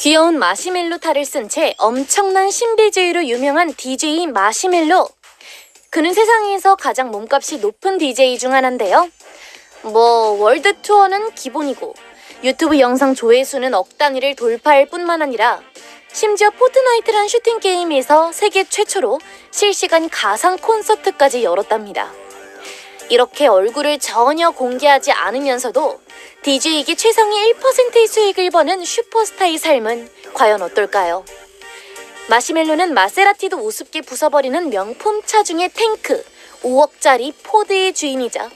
귀여운 마시멜로 탈을 쓴 채 엄청난 신비주의로 유명한 DJ 마시멜로. 그는 세상에서 가장 몸값이 높은 DJ 중 하나인데요. 월드 투어는 기본이고 유튜브 영상 조회수는 억 단위를 돌파할 뿐만 아니라 심지어 포트나이트란 슈팅 게임에서 세계 최초로 실시간 가상 콘서트까지 열었답니다. 이렇게 얼굴을 전혀 공개하지 않으면서도 DJ에게 최상의 1%의 수익을 버는 슈퍼스타의 삶은 과연 어떨까요? 마시멜로는 마세라티도 우습게 부숴버리는 명품 차 중의 탱크, 5억짜리 포드의 주인이자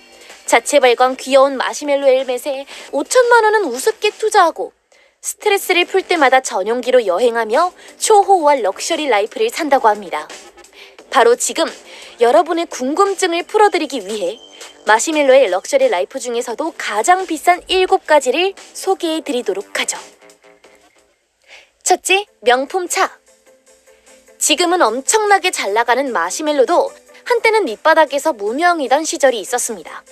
자체 발광 귀여운 마시멜로 헬멧에 5천만 원은 우습게 투자하고 스트레스를 풀 때마다 전용기로 여행하며 초호화 럭셔리 라이프를 산다고 합니다. 바로 지금 여러분의 궁금증을 풀어드리기 위해 마시멜로의 럭셔리 라이프 중에서도 가장 비싼 7가지를 소개해드리도록 하죠. 첫째, 명품 차. 지금은 엄청나게 잘 나가는 마시멜로도 한때는 밑바닥에서 무명이던 시절이 있었습니다.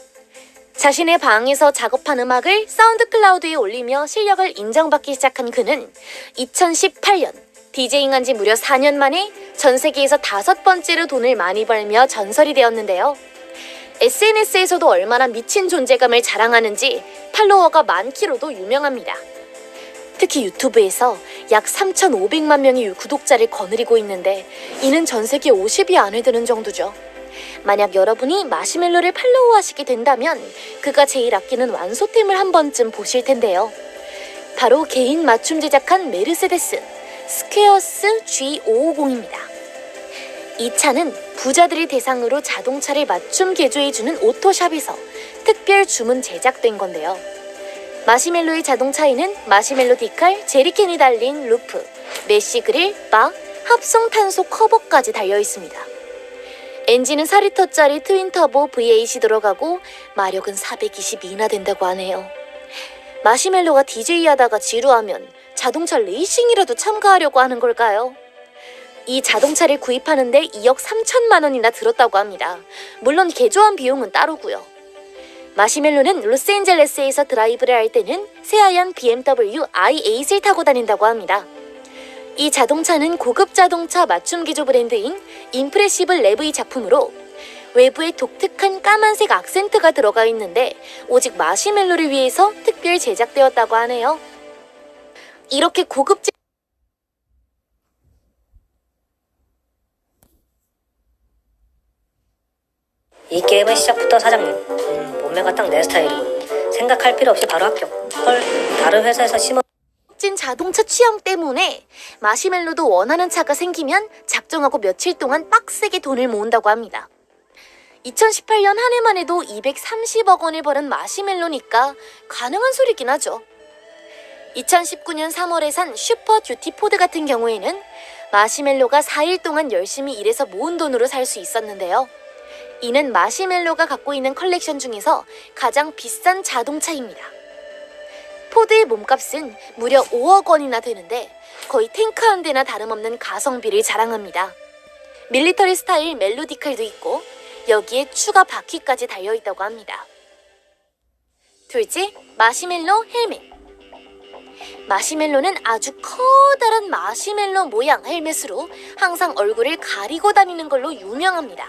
자신의 방에서 작업한 음악을 사운드 클라우드에 올리며 실력을 인정받기 시작한 그는 2018년 DJ잉한 지 무려 4년 만에 전 세계에서 5번째로 돈을 많이 벌며 전설이 되었는데요. SNS에서도 얼마나 미친 존재감을 자랑하는지 팔로워가 많기로도 유명합니다. 특히 유튜브에서 약 3,500만 명의 구독자를 거느리고 있는데 이는 전 세계 50위 안에 드는 정도죠. 만약 여러분이 마시멜로를 팔로우하시게 된다면 그가 제일 아끼는 완소템을 한 번쯤 보실 텐데요. 바로 개인 맞춤 제작한 메르세데스 스퀘어스 G550입니다. 이 차는 부자들이 대상으로 자동차를 맞춤 개조해주는 오토샵에서 특별 주문 제작된 건데요. 마시멜로의 자동차에는 마시멜로 디칼, 제리캔이 달린 루프, 메쉬 그릴, 바, 합성 탄소 커버까지 달려있습니다. 엔진은 4리터짜리 트윈터보 V8이 들어가고 마력은 420이나 된다고 하네요. 마시멜로가 DJ 하다가 지루하면 자동차 레이싱이라도 참가하려고 하는 걸까요? 이 자동차를 구입하는데 2억 3천만 원이나 들었다고 합니다. 물론 개조한 비용은 따로고요. 마시멜로는 로스앤젤레스에서 드라이브를 할 때는 새하얀 BMW i8을 타고 다닌다고 합니다. 이 자동차는 고급 자동차 맞춤 개조 브랜드인 임프레시브 레브의 작품으로 외부에 독특한 까만색 악센트가 들어가 있는데 오직 마시멜로를 위해서 특별 제작되었다고 하네요. 이렇게 고급 이 게임은 시작부터 사장님 몸매가 딱 내 스타일이고 생각할 필요 없이 바로 합격. 헐, 다른 회사에서 찐 자동차 취향 때문에 마시멜로도 원하는 차가 생기면 작정하고 며칠 동안 빡세게 돈을 모은다고 합니다. 2018년 한 해만 해도 230억 원을 벌은 마시멜로니까 가능한 소리긴 하죠. 2019년 3월에 산 슈퍼 듀티 포드 같은 경우에는 마시멜로가 4일 동안 열심히 일해서 모은 돈으로 살 수 있었는데요. 이는 마시멜로가 갖고 있는 컬렉션 중에서 가장 비싼 자동차입니다. 포드의 몸값은 무려 5억 원이나 되는데 거의 탱크 한 대나 다름없는 가성비를 자랑합니다. 밀리터리 스타일 멜로디칼도 있고 여기에 추가 바퀴까지 달려있다고 합니다. 둘째, 마시멜로 헬멧. 마시멜로는 아주 커다란 마시멜로 모양 헬멧으로 항상 얼굴을 가리고 다니는 걸로 유명합니다.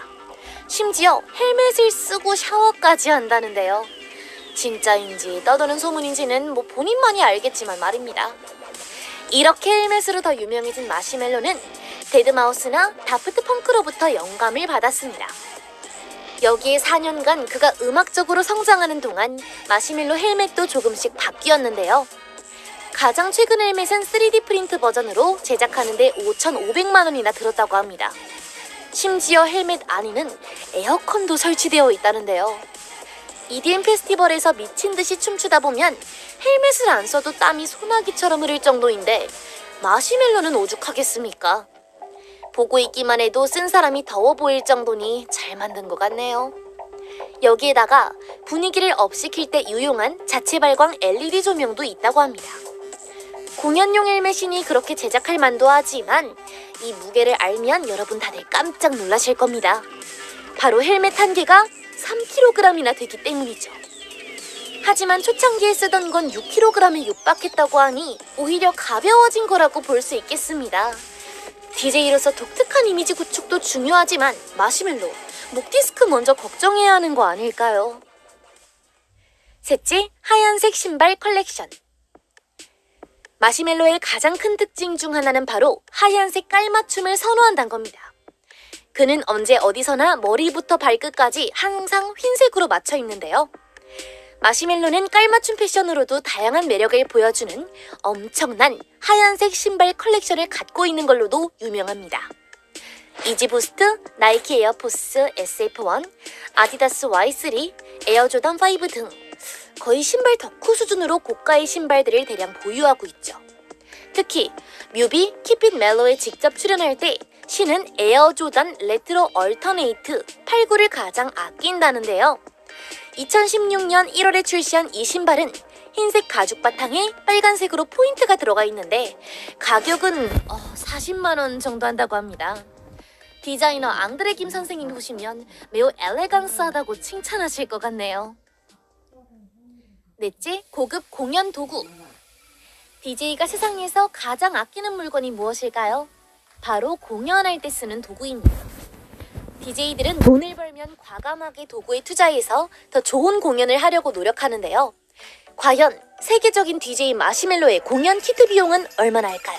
심지어 헬멧을 쓰고 샤워까지 한다는데요. 진짜인지 떠도는 소문인지는 본인만이 알겠지만 말입니다. 이렇게 헬멧으로 더 유명해진 마시멜로는 데드마우스나 다프트 펑크로부터 영감을 받았습니다. 여기에 4년간 그가 음악적으로 성장하는 동안 마시멜로 헬멧도 조금씩 바뀌었는데요. 가장 최근 헬멧은 3D 프린트 버전으로 제작하는데 5,500만 원이나 들었다고 합니다. 심지어 헬멧 안에는 에어컨도 설치되어 있다는데요. EDM 페스티벌에서 미친 듯이 춤추다 보면 헬멧을 안 써도 땀이 소나기처럼 흐를 정도인데 마시멜로는 오죽하겠습니까? 보고 있기만 해도 쓴 사람이 더워 보일 정도니 잘 만든 것 같네요. 여기에다가 분위기를 업시킬 때 유용한 자체 발광 LED 조명도 있다고 합니다. 공연용 헬멧이니 그렇게 제작할 만도 하지만 이 무게를 알면 여러분 다들 깜짝 놀라실 겁니다. 바로 헬멧 한 개가 3kg이나 되기 때문이죠. 하지만 초창기에 쓰던 건 6kg에 육박했다고 하니 오히려 가벼워진 거라고 볼 수 있겠습니다. DJ로서 독특한 이미지 구축도 중요하지만 마시멜로, 목 디스크 먼저 걱정해야 하는 거 아닐까요? 셋째, 하얀색 신발 컬렉션. 마시멜로의 가장 큰 특징 중 하나는 바로 하얀색 깔맞춤을 선호한다는 겁니다. 그는 언제 어디서나 머리부터 발끝까지 항상 흰색으로 맞춰 입는데요. 마시멜로는 깔맞춤 패션으로도 다양한 매력을 보여주는 엄청난 하얀색 신발 컬렉션을 갖고 있는 걸로도 유명합니다. 이지부스트, 나이키 에어포스 SF1, 아디다스 Y3, 에어조던 5 등 거의 신발 덕후 수준으로 고가의 신발들을 대량 보유하고 있죠. 특히 뮤비 Keep It Mellow에 직접 출연할 때 신은 에어조던 레트로 얼터네이트 89를 가장 아낀다는데요. 2016년 1월에 출시한 이 신발은 흰색 가죽 바탕에 빨간색으로 포인트가 들어가 있는데 가격은 40만 원 정도 한다고 합니다. 디자이너 앙드레 김 선생님이 보시면 매우 엘레강스하다고 칭찬하실 것 같네요. 넷째, 고급 공연 도구. DJ가 세상에서 가장 아끼는 물건이 무엇일까요? 바로 공연할 때 쓰는 도구입니다. DJ들은 돈을 벌면 과감하게 도구에 투자해서 더 좋은 공연을 하려고 노력하는데요. 과연 세계적인 DJ 마시멜로의 공연 키트 비용은 얼마나 할까요?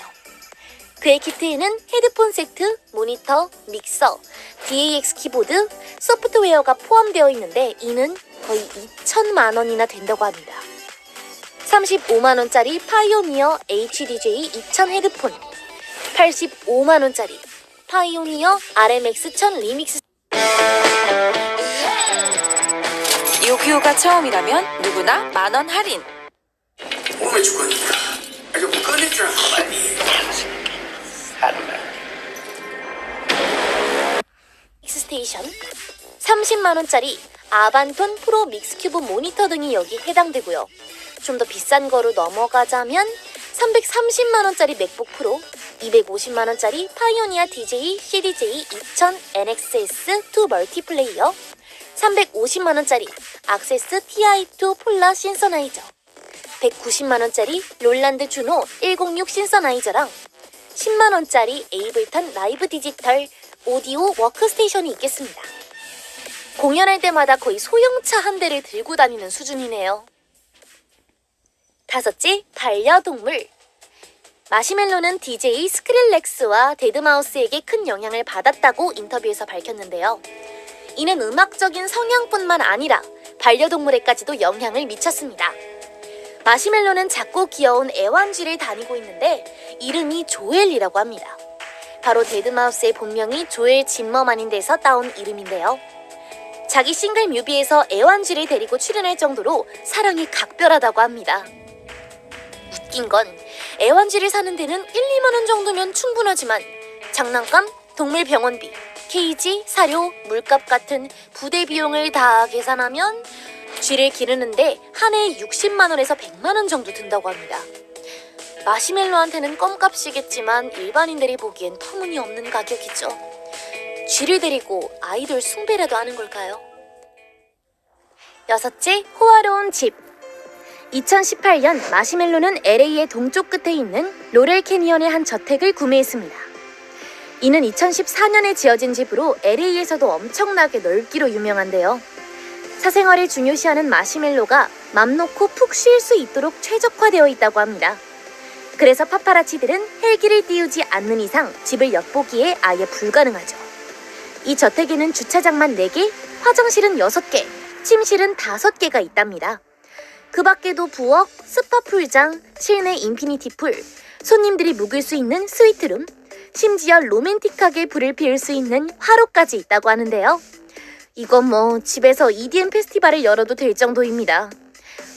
그의 키트에는 헤드폰 세트, 모니터, 믹서, DAX 키보드, 소프트웨어가 포함되어 있는데 이는 거의 2천만 원이나 된다고 합니다. 35만 원짜리 파이오니어 HDJ 2000 헤드폰, 85만 원짜리 파이오니어 RMX 1000 리믹스. 요기요가 처음이라면 누구나 만원 할인. 몸에 죽었니까 이거 꺼낼 줄 알고 빨리 스테이션, 30만 원짜리 아반톤 프로 믹스큐브 모니터 등이 여기 해당되고요. 좀 더 비싼 거로 넘어가자면 330만 원짜리 맥북 프로, 250만 원짜리 파이오니아 DJ CDJ 2000 NXS2 멀티플레이어, 350만 원짜리 악세스 TI2 폴라 신서나이저, 190만 원짜리 롤란드 주노 106 신서나이저랑 10만 원짜리 에이블턴 라이브 디지털 오디오 워크스테이션이 있겠습니다. 공연할 때마다 거의 소형차 한 대를 들고 다니는 수준이네요. 다섯째, 반려동물. 마시멜로는 DJ 스크릴렉스와 데드마우스에게 큰 영향을 받았다고 인터뷰에서 밝혔는데요. 이는 음악적인 성향뿐만 아니라 반려동물에까지도 영향을 미쳤습니다. 마시멜로는 작고 귀여운 애완쥐를 다니고 있는데 이름이 조엘이라고 합니다. 바로 데드마우스의 본명이 조엘 짐머만인 데서 따온 이름인데요. 자기 싱글 뮤비에서 애완쥐를 데리고 출연할 정도로 사랑이 각별하다고 합니다. 웃긴 건 애완쥐를 사는 데는 1-2만 원 정도면 충분하지만 장난감, 동물병원비, 케이지, 사료, 물값 같은 부대 비용을 다 계산하면 쥐를 기르는데 한 해에 60만 원에서 100만 원 정도 든다고 합니다. 마시멜로한테는 껌값이겠지만 일반인들이 보기엔 터무니없는 가격이죠. 쥐를 데리고 아이돌 숭배라도 하는 걸까요? 여섯째, 호화로운 집. 2018년 마시멜로는 LA의 동쪽 끝에 있는 로렐 캐니언의 한 저택을 구매했습니다. 이는 2014년에 지어진 집으로 LA에서도 엄청나게 넓기로 유명한데요. 사생활을 중요시하는 마시멜로가 맘 놓고 푹 쉴 수 있도록 최적화되어 있다고 합니다. 그래서 파파라치들은 헬기를 띄우지 않는 이상 집을 엿보기에 아예 불가능하죠. 이 저택에는 주차장만 4개, 화장실은 6개, 침실은 5개가 있답니다. 그 밖에도 부엌, 스파 풀장, 실내 인피니티 풀, 손님들이 묵을 수 있는 스위트룸, 심지어 로맨틱하게 불을 피울 수 있는 화로까지 있다고 하는데요. 이건 뭐 집에서 EDM 페스티벌을 열어도 될 정도입니다.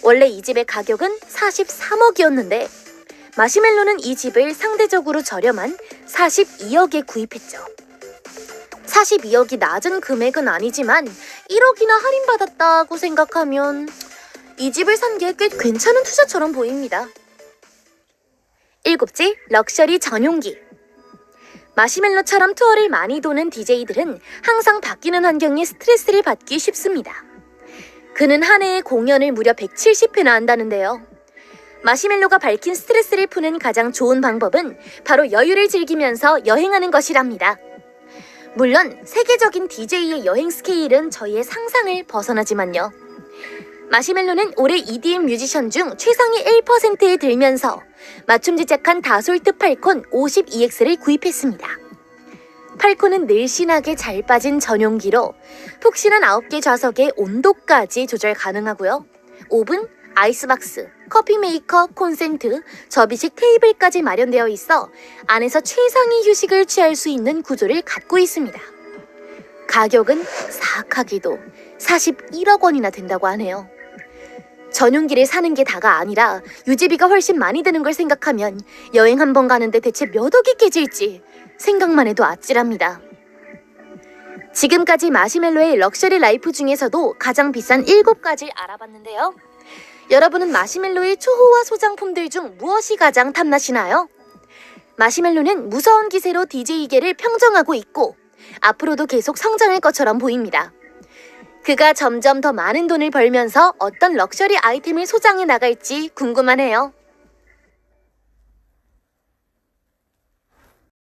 원래 이 집의 가격은 43억이었는데 마시멜로는 이 집을 상대적으로 저렴한 42억에 구입했죠. 42억이 낮은 금액은 아니지만 1억이나 할인받았다고 생각하면 이 집을 산 게 꽤 괜찮은 투자처럼 보입니다. 일곱째, 럭셔리 전용기. 마시멜로처럼 투어를 많이 도는 DJ들은 항상 바뀌는 환경에 스트레스를 받기 쉽습니다. 그는 한 해에 공연을 무려 170회나 한다는데요. 마시멜로가 밝힌 스트레스를 푸는 가장 좋은 방법은 바로 여유를 즐기면서 여행하는 것이랍니다. 물론 세계적인 DJ의 여행 스케일은 저희의 상상을 벗어나지만요. 마시멜로는 올해 EDM 뮤지션 중 최상위 1%에 들면서 맞춤 제작한 다솔트 팔콘 52X를 구입했습니다. 팔콘은 늘씬하게 잘 빠진 전용기로 푹신한 9개 좌석의 온도까지 조절 가능하고요. 오븐, 아이스박스, 커피 메이커, 콘센트, 접이식 테이블까지 마련되어 있어 안에서 최상위 휴식을 취할 수 있는 구조를 갖고 있습니다. 가격은 사악하게도 41억 원이나 된다고 하네요. 전용기를 사는 게 다가 아니라 유지비가 훨씬 많이 드는 걸 생각하면 여행 한 번 가는데 대체 몇 억이 깨질지 생각만 해도 아찔합니다. 지금까지 마시멜로의 럭셔리 라이프 중에서도 가장 비싼 7가지를 알아봤는데요. 여러분은 마시멜로의 초호화 소장품들 중 무엇이 가장 탐나시나요? 마시멜로는 무서운 기세로 DJ계를 평정하고 있고 앞으로도 계속 성장할 것처럼 보입니다. 그가 점점 더 많은 돈을 벌면서 어떤 럭셔리 아이템을 소장해 나갈지 궁금하네요.